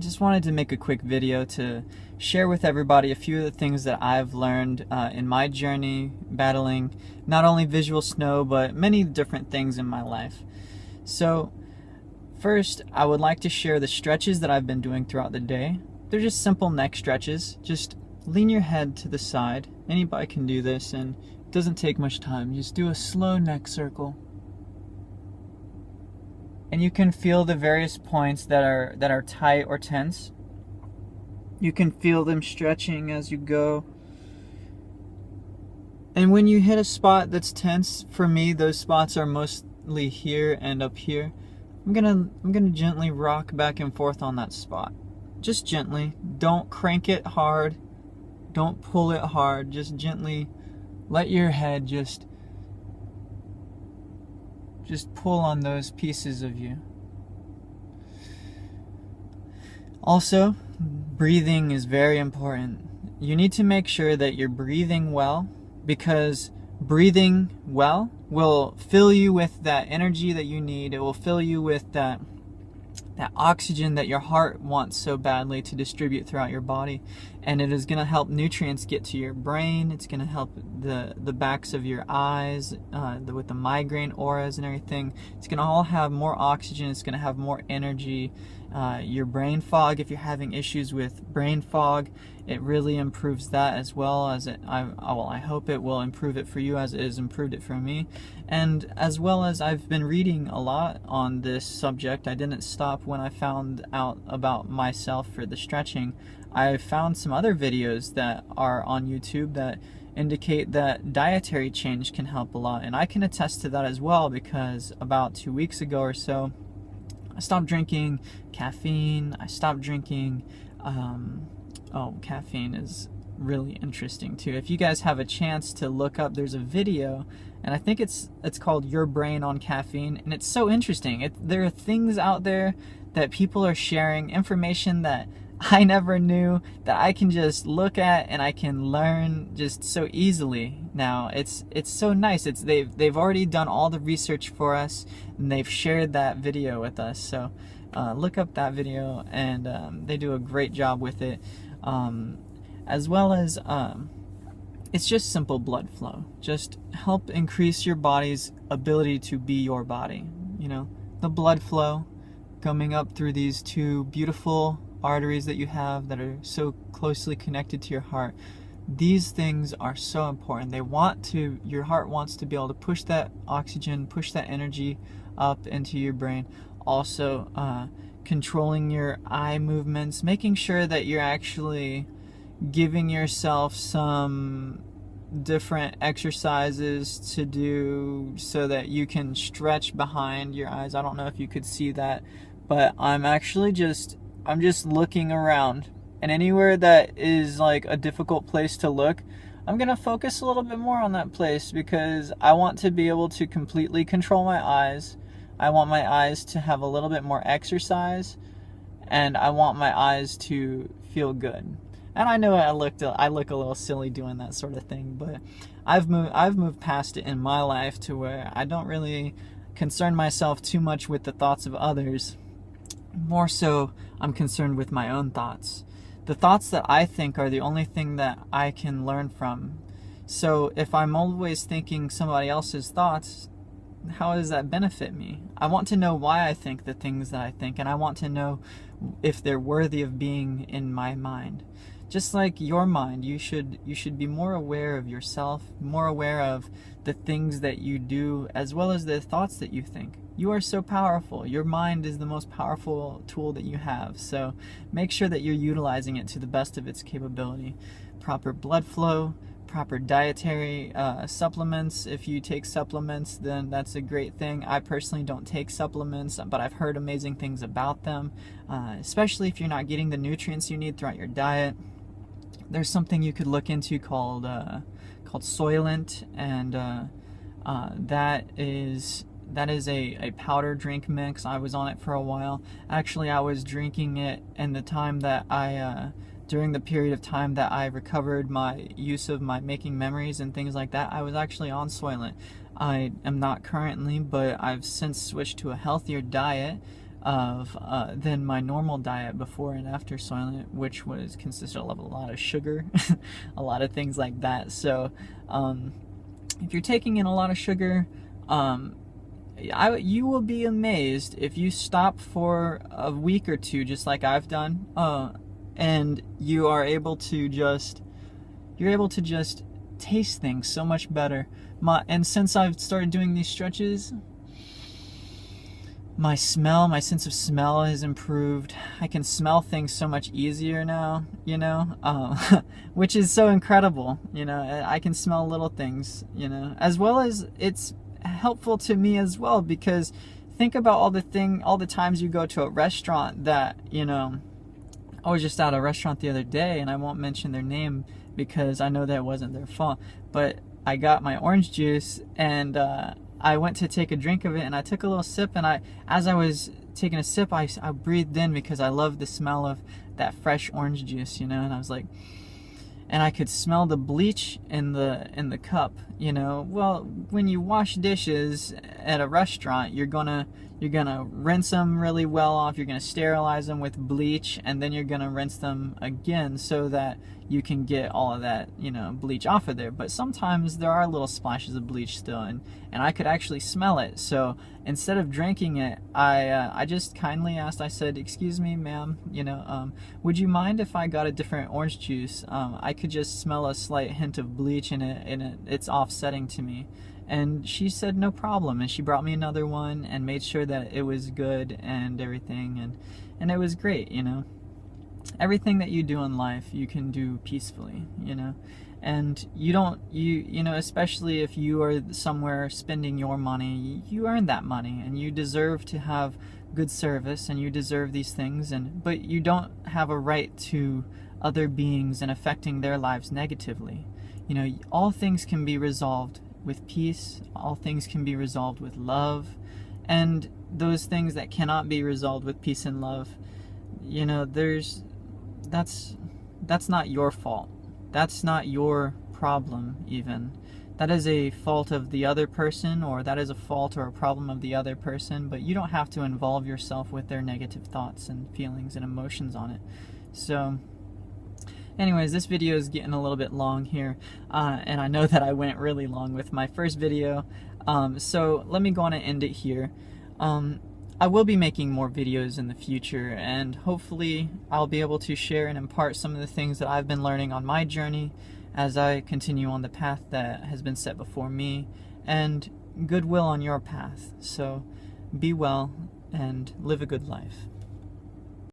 just wanted to make a quick video to share with everybody a few of the things that I've learned in my journey battling not only visual snow but many different things in my life. So first, I would like to share the stretches that I've been doing throughout the day. They're just simple neck stretches. Just lean your head to the side. Anybody can do this, and it doesn't take much time. Just do a slow neck circle. And you can feel the various points that are tight or tense. You can feel them stretching as you go. And when you hit a spot that's tense, for me, those spots are mostly here and up here. I'm gonna gently rock back and forth on that spot. Just gently. Don't crank it hard. Don't pull it hard. Just gently let your head just pull on those pieces of you. Also, breathing is very important. You need to make sure that you're breathing well, because breathing well will fill you with that energy that you need. It will fill you with that oxygen that your heart wants so badly to distribute throughout your body, and it is going to help nutrients get to your brain. It's going to help the backs of your eyes with the migraine auras and everything. It's going to all have more oxygen. It's going to have more energy. Your brain fog, if you're having issues with brain fog, it really improves that, as well as I hope it will improve it for you as it has improved it for me. And as well as I've been reading a lot on this subject. I didn't stop when I found out about myself for the stretching. I found some other videos that are on YouTube that indicate that dietary change can help a lot, and I can attest to that as well, because about 2 weeks ago or so, I stopped drinking caffeine. I stopped drinking caffeine is really interesting too. If you guys have a chance to look up, there's a video, and I think it's called Your Brain on Caffeine, and it's so interesting. There are things out there that people are sharing, information that I never knew, that I can just look at and I can learn just so easily now. It's so nice. They've already done all the research for us, and they've shared that video with us. So look up that video, and they do a great job with it. As well as it's just simple blood flow. Just help increase your body's ability to be your body. You know, the blood flow coming up through these two beautiful arteries that you have that are so closely connected to your heart. These things are so important. Your heart wants to be able to push that oxygen, push that energy up into your brain. Also, controlling your eye movements, making sure that you're actually giving yourself some different exercises to do so that you can stretch behind your eyes. I don't know if you could see that, but I'm just looking around, and anywhere that is like a difficult place to look, I'm gonna focus a little bit more on that place, because I want to be able to completely control my eyes. I want my eyes to have a little bit more exercise, and I want my eyes to feel good. And I know I look a little silly doing that sort of thing, but I've moved past it in my life to where I don't really concern myself too much with the thoughts of others. More so, I'm concerned with my own thoughts. The thoughts that I think are the only thing that I can learn from. So if I'm always thinking somebody else's thoughts, how does that benefit me? I want to know why I think the things that I think, and I want to know if they're worthy of being in my mind. Just like your mind, you should be more aware of yourself, more aware of the things that you do, as well as the thoughts that you think. You are so powerful. Your mind is the most powerful tool that you have. So make sure that you're utilizing it to the best of its capability. Proper blood flow, proper dietary supplements. If you take supplements, then that's a great thing. I personally don't take supplements, but I've heard amazing things about them, especially if you're not getting the nutrients you need throughout your diet. There's something you could look into called Soylent, and that is a powder drink mix. I was on it for a while. Actually, I was drinking it in the time that during the period of time that I recovered my use of my making memories and things like that. I was actually on Soylent. I am not currently, but I've since switched to a healthier diet. than my normal diet before and after Soylent, which was consisted of a lot of sugar, a lot of things like that. So if you're taking in a lot of sugar, you will be amazed if you stop for a week or two, just like I've done, and you are able to just taste things so much better. And since I've started doing these stretches, my sense of smell has improved. I can smell things so much easier now, you know, which is so incredible. You know, I can smell little things, you know, as well as it's helpful to me as well, because think about all the times you go to a restaurant that, you know, I was just at a restaurant the other day, and I won't mention their name because I know that it wasn't their fault, but I got my orange juice, and I went to take a drink of it, and I took a little sip, and as I was taking a sip, I breathed in, because I love the smell of that fresh orange juice, you know, and I was like, and I could smell the bleach in the cup, you know. Well, when you wash dishes at a restaurant, you're gonna rinse them really well off, you're gonna sterilize them with bleach, and then you're gonna rinse them again so that you can get all of that, you know, bleach off of there. But sometimes there are little splashes of bleach still, and I could actually smell it. So instead of drinking it, I just kindly asked, I said, "Excuse me, ma'am, you know, would you mind if I got a different orange juice? I could just smell a slight hint of bleach in it, and it's offsetting to me." And she said no problem, and she brought me another one and made sure that it was good and everything, and it was great, you know. Everything that you do in life, you can do peacefully, you know. And you know, especially if you are somewhere spending your money, you earn that money, and you deserve to have good service, and you deserve these things, but you don't have a right to other beings and affecting their lives negatively. You know, all things can be resolved with peace, all things can be resolved with love, and those things that cannot be resolved with peace and love, you know, that's not your fault. That's not your problem even. That is a fault of the other person, or that is a fault or a problem of the other person, but you don't have to involve yourself with their negative thoughts and feelings and emotions on it. So anyways, this video is getting a little bit long here, and I know that I went really long with my first video, so let me go on and end it here. I will be making more videos in the future, and hopefully I'll be able to share and impart some of the things that I've been learning on my journey as I continue on the path that has been set before me, and goodwill on your path. So be well and live a good life.